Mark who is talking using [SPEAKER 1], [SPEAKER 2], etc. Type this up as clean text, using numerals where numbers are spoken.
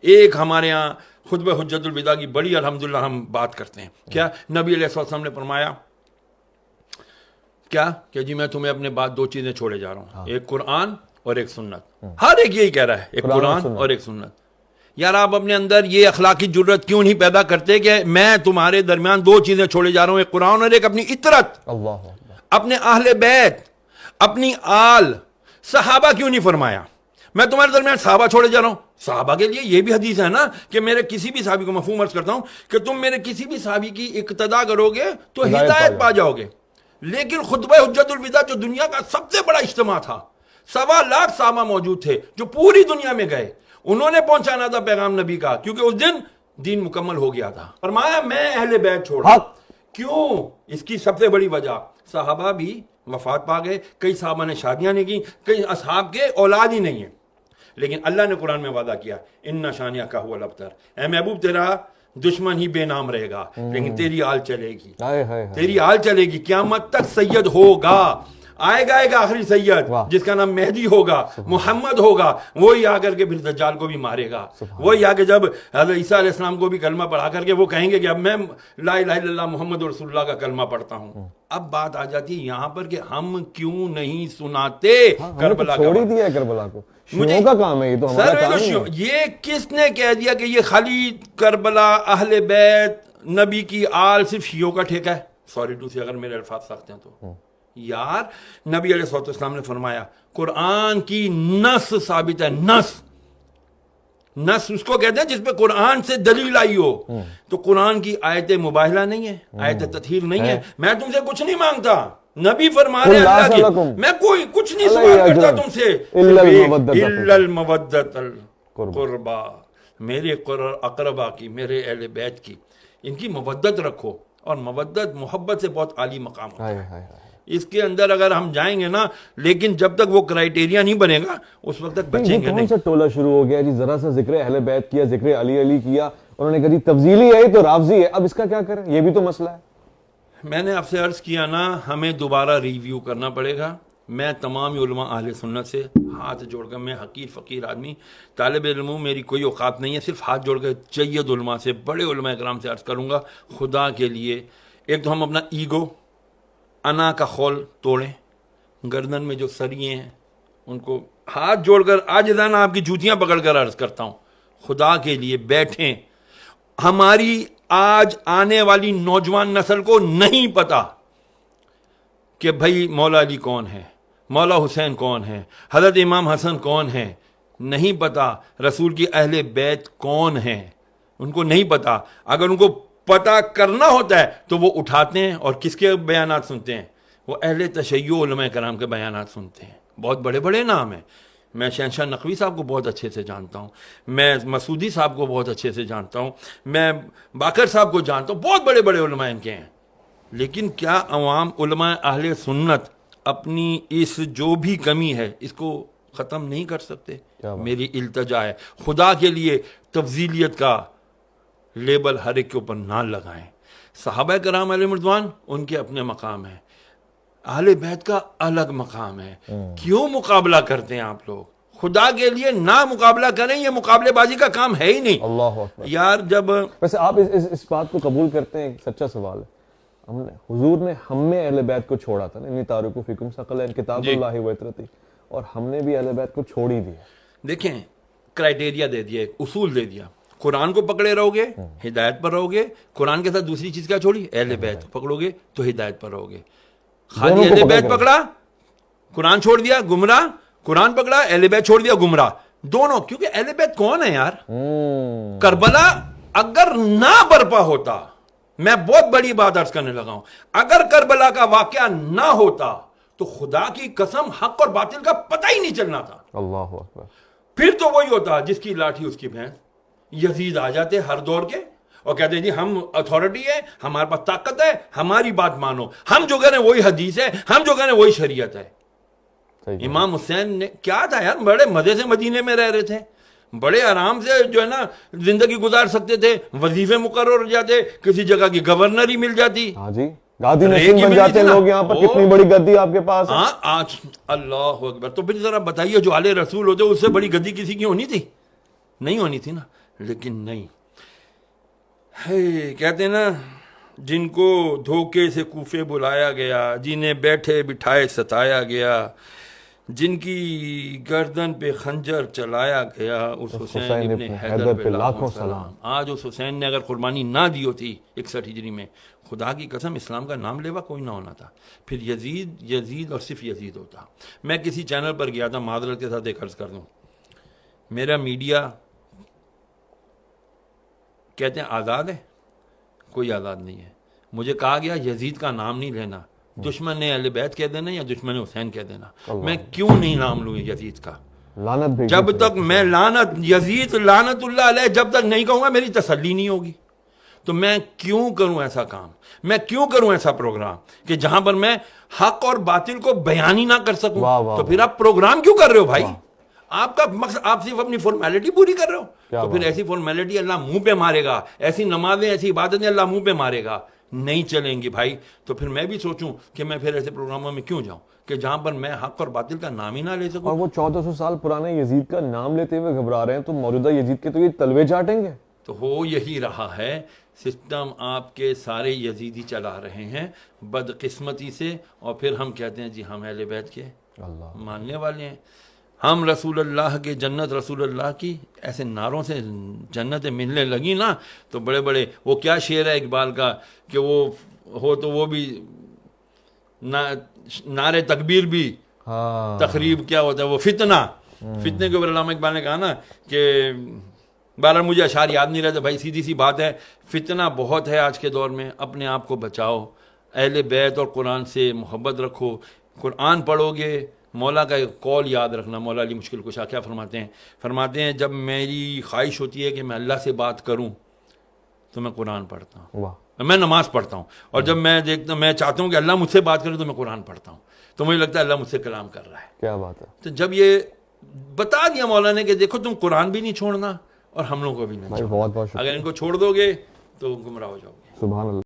[SPEAKER 1] ایک ہمارے ہاں خطبہ حجت الوداع کی بڑی الحمدللہ ہم بات کرتے ہیں. کیا نبی علیہ السلام نے فرمایا کیا کہ جی میں تمہیں اپنے بعد دو چیزیں چھوڑے جا رہا ہوں, ایک قرآن اور ایک سنت. ہر ایک یہی کہہ رہا ہے, ایک قرآن اور ایک سنت. یار آپ اپنے اندر یہ اخلاقی جرت کیوں نہیں پیدا کرتے کہ میں تمہارے درمیان دو چیزیں چھوڑے جا رہا ہوں, ایک قرآن اور ایک اپنی اطرت, اپنے اہل بیت, اپنی آل. صحابہ کیوں نہیں فرمایا میں تمہارے درمیان صحابہ چھوڑے جا رہا ہوں؟ صحابہ کے لیے یہ بھی حدیث ہے نا کہ میرے کسی بھی صحابی کو, مفہوم عرض کرتا ہوں کہ تم میرے کسی بھی صحابی کی اقتدا کرو گے تو ہدایت پا جاؤ گے. لیکن خطبہ حجت الوداع جو دنیا کا سب سے بڑا اجتماع تھا, 1.25 لاکھ صحابہ موجود تھے جو پوری دنیا میں گئے, انہوں نے پہنچانا تھا پیغام نبی کا, کیونکہ اس دن دین مکمل ہو گیا تھا. فرمایا میں اہل بیت چھوڑا. کیوں؟ اس کی سب سے بڑی وجہ, صحابہ بھی وفات پا گئے, کئی صحابہ نے شادیاں نہیں کی, کئی اصحاب کے اولاد ہی نہیں ہیں, لیکن اللہ نے قرآن میں وعدہ کیا ان شانیہ کا هو الابتر, اے محبوب تیرا دشمن ہی بے نام رہے گا لیکن تیری آل چلے گی, تیری آل چلے گی, قیامت تک سید ہوگا. آئے گا ایک آخری سید جس کا نام مہدی ہوگا, محمد ہوگا, وہی آ کر کے پھر دجال کو بھی مارے گا, وہی آ کے جب حضرت عیسیٰ علیہ السلام کو بھی کلمہ پڑھا کر کے وہ کہیں گے کہ اب میں لا الہ الا اللہ محمد رسول اللہ کا کلمہ پڑھتا ہوں. اب بات آ جاتی ہے یہاں پر کہ ہم کیوں نہیں سناتے کربلا کا,
[SPEAKER 2] چھوڑ ہی دیا کربلا کو, شیعوں کا کام ہے یہ, تو ہمارا کام نہیں ہے.
[SPEAKER 1] یہ کس نے کہہ دیا کہ یہ خالی کربلا اہل بیت نبی کی آل صرف شیعوں کا ٹھیکہ ہے؟ سوری ٹو سے اگر میرے الفاظ سخت ہیں تو یار, نبی علیہ السلام نے فرمایا قرآن کی نص ثابت ہے. نص اس کو کہتے ہیں جس پہ قرآن سے دلیل آئی ہو. تو قرآن کی آیت مباہلہ نہیں ہے, آیت تطہیر نہیں ہے. میں تم سے کچھ نہیں مانگتا, نبی فرما رہے اللہ کی, میں کوئی کچھ نہیں سوال کرتا تم سے, الا المودۃ القربا, میرے اقربا کی, میرے اہل بیت کی, ان کی مودت رکھو. اور مودت محبت سے بہت عالی مقام ہوتا ہے. اس کے اندر اگر ہم جائیں گے نا, لیکن جب تک وہ کرائیٹیریا نہیں بنے گا اس وقت تک بچیں گے نہیں.
[SPEAKER 2] کون سا ٹولہ شروع ہو گیا جی, ذرا سا ذکر اہل بیت کیا, ذکر علی کیا, انہوں نے کہا جی تفضیلی ہے تو رافضی ہے, اب اس کا کیا کریں, یہ بھی تو مسئلہ ہے.
[SPEAKER 1] میں نے آپ سے عرض کیا نا, ہمیں دوبارہ ریویو کرنا پڑے گا. میں تمام علماء اہل سنت سے ہاتھ جوڑ کر, میں حقیر فقیر آدمی, طالب علم ہوں, میری کوئی اوقات نہیں ہے, صرف ہاتھ جوڑ کر جید علماء سے, بڑے علماء کرام سے عرض کروں گا, خدا کے لیے ایک تو ہم اپنا ایگو, انا کا خول توڑیں, گردن میں جو سریے ہیں ان کو ہاتھ جوڑ کر عاجزانہ آپ کی جوتیاں پکڑ کر عرض کرتا ہوں, خدا کے لیے بیٹھیں. ہماری آج آنے والی نوجوان نسل کو نہیں پتا کہ بھائی مولا علی کون ہے, مولا حسین کون ہے, حضرت امام حسن کون ہے, نہیں پتا. رسول کی اہل بیت کون ہیں, ان کو نہیں پتا. اگر ان کو پتا کرنا ہوتا ہے تو وہ اٹھاتے ہیں اور کس کے بیانات سنتے ہیں, وہ اہل تشیع علماء کرام کے بیانات سنتے ہیں. بہت بڑے بڑے نام ہیں, میں شہنشاہ نقوی صاحب کو بہت اچھے سے جانتا ہوں, میں مسعودی صاحب کو بہت اچھے سے جانتا ہوں, میں باقر صاحب کو جانتا ہوں, بہت بڑے بڑے علماء ان کے ہیں. لیکن کیا عوام علماء اہل سنت اپنی اس جو بھی کمی ہے اس کو ختم نہیں کر سکتے؟ میری التجا ہے, خدا کے لیے تفضیلیت کا لیبل ہر ایک کے اوپر نہ لگائیں. صحابہ کرام علیہ رضوان ان کے اپنے مقام ہیں, اہل بیت کا الگ مقام ہے. کیوں مقابلہ کرتے ہیں آپ لوگ؟ خدا کے لیے نہ مقابلہ کریں, یہ مقابلے بازی کا کام ہے ہی نہیں.
[SPEAKER 2] اللہ اکبر.
[SPEAKER 1] یار جب
[SPEAKER 2] ویسے آپ اس بات کو قبول کرتے ہیں, سچا سوال ہے, حضور نے ہم میں اہل بیت کو چھوڑا تھا نا, انی تارکو فیکم ثقلین کتاب اللہ و اطرتی, اور ہم نے بھی اہل بیت کو چھوڑ ہی دیا.
[SPEAKER 1] دیکھیں کرائیٹیریا دے دیا, اصول دے دیا, قرآن کو پکڑے رہو گے ہدایت پر رہو گے, قرآن کے ساتھ دوسری چیز کیا چھوڑی, اہل بیت پکڑو گے تو ہدایت پر رہو گے. خالی اہل بیت پکڑا, قرآن چھوڑ دیا گمراہ, قرآن پکڑا اہل بیت چھوڑ دیا گمراہ, دونوں. کیونکہ اہل بیت کون ہے یار؟ کربلا اگر نہ برپا ہوتا, میں بہت بڑی بات عرض کرنے لگا ہوں, اگر کربلا کا واقعہ نہ ہوتا تو خدا کی قسم حق اور باطل کا پتہ ہی نہیں چلنا تھا.
[SPEAKER 2] اللہ اکبر.
[SPEAKER 1] پھر تو وہی ہوتا جس کی لاٹھی اس کی بھینس. یزید آ جاتے ہر دور کے اور کہتے ہیں جی ہم اتھارٹی ہے, ہمارے پاس طاقت ہے, ہماری بات مانو, ہم جو کہہ رہے ہیں وہی حدیث ہے, ہم جو کہہ رہے ہیں وہی شریعت ہے. امام حسین نے کیا تھا یار, بڑے مزے سے مدینے میں رہ رہے تھے, بڑے آرام سے جو ہے نا زندگی گزار سکتے تھے, وظیفے مقرر ہو جاتے, کسی جگہ کی گورنر ہی مل جاتی.
[SPEAKER 2] ہاں جی, گادی نشین بن جاتے لوگ یہاں پر. کتنی بڑی گدی آپ کے پاس ہے.
[SPEAKER 1] ہاں آج اللہ اکبر. تو پھر ذرا بتائیے جو آل رسول ہوتے اس سے بڑی گدی کسی کی ہونی تھی؟ نہیں ہونی تھی نا. لیکن نہیں ہے، کہتے ہیں نا جن کو دھوکے سے کوفے بلایا گیا، جنہیں بیٹھے بٹھائے ستایا گیا، جن کی گردن پہ خنجر چلایا گیا، اس حسین ابن حیدر پہ لاکھوں سلام۔ آج اس حسین نے اگر قربانی نہ دی ہوتی 61 ہجری میں، خدا کی قسم اسلام کا نام لیوا کوئی نہ ہونا تھا، پھر یزید اور صرف یزید ہوتا۔ میں کسی چینل پر گیا تھا، معذرت کے ساتھ ایک عرض کر دوں، میرا میڈیا کہتے ہیں آزاد ہے، کوئی آزاد نہیں ہے۔ مجھے کہا گیا یزید کا نام نہیں لینا، دشمن نے اہل بیت کہہ دینا یا دشمن حسین کہہ دینا۔ میں کیوں نہیں نام لوں یزید کا؟
[SPEAKER 2] لعنت بھیجی
[SPEAKER 1] جب تک میں یزید لعنت اللہ علیہ جب تک نہیں کہوں گا میری تسلی نہیں ہوگی۔ تو میں کیوں کروں ایسا کام، میں کیوں کروں ایسا پروگرام کہ جہاں پر میں حق اور باطل کو بیان ہی نہ کر سکوں؟ تو پھر آپ پروگرام کیوں کر رہے ہو بھائی؟ آپ کا مقصد، آپ صرف اپنی فارمیلٹی پوری کر رہے ہو، تو پھر ایسی فارمیلٹی اللہ منہ پہ مارے گا، ایسی نمازیں ایسی عبادتیں اللہ منہ پہ مارے گا، نہیں چلیں گی بھائی۔ تو پھر میں بھی سوچوں کہ میں پھر ایسے پروگراموں میں کیوں جاؤں کہ جہاں پر میں حق اور باطل کا نام ہی نہ لے سکوں۔
[SPEAKER 2] اور وہ 1400 سال پرانے یزید کا نام لیتے ہوئے گھبرا رہے ہیں، تو موجودہ یزید کے تو یہ تلوے چاٹیں گے۔
[SPEAKER 1] تو ہو یہی رہا ہے، سسٹم آپ کے سارے یزیدی چلا رہے ہیں بدقسمتی سے، اور پھر ہم کہتے ہیں جی ہم اہل بیت کے ماننے والے ہیں، ہم رسول اللہ کے جنت رسول اللہ کی، ایسے نعروں سے جنتیں ملنے لگی نا تو بڑے بڑے، وہ کیا شعر ہے اقبال کا کہ وہ ہو تو وہ بھی نعرے تکبیر بھی، تقریب کیا ہوتا ہے وہ فتنہ، فتنے کے اوپر علامہ اقبال نے کہا نا کہ بہرحال مجھے اشعار یاد نہیں رہتے بھائی، سیدھی سی بات ہے، فتنہ بہت ہے آج کے دور میں، اپنے آپ کو بچاؤ، اہل بیت اور قرآن سے محبت رکھو، قرآن پڑھو گے۔ مولا کا ایک قول یاد رکھنا، مولا علی مشکل کشا کیا فرماتے ہیں؟ فرماتے ہیں جب میری خواہش ہوتی ہے کہ میں اللہ سے بات کروں تو میں قرآن پڑھتا ہوں، میں نماز پڑھتا ہوں، اور جب میں دیکھتا ہوں، میں چاہتا ہوں کہ اللہ مجھ سے بات کرے تو میں قرآن پڑھتا ہوں، تو مجھے لگتا ہے اللہ مجھ سے کلام کر رہا ہے۔
[SPEAKER 2] کیا بات ہے۔
[SPEAKER 1] تو جب یہ بتا دیا مولا نے کہ دیکھو تم قرآن بھی نہیں چھوڑنا اور ہم لوگوں کو بھی نہیں چھوڑنا،
[SPEAKER 2] بہت بہت
[SPEAKER 1] اگر ان کو چھوڑ دو گے تو گمراہ ہو جاؤ گے۔
[SPEAKER 2] سبحان اللہ۔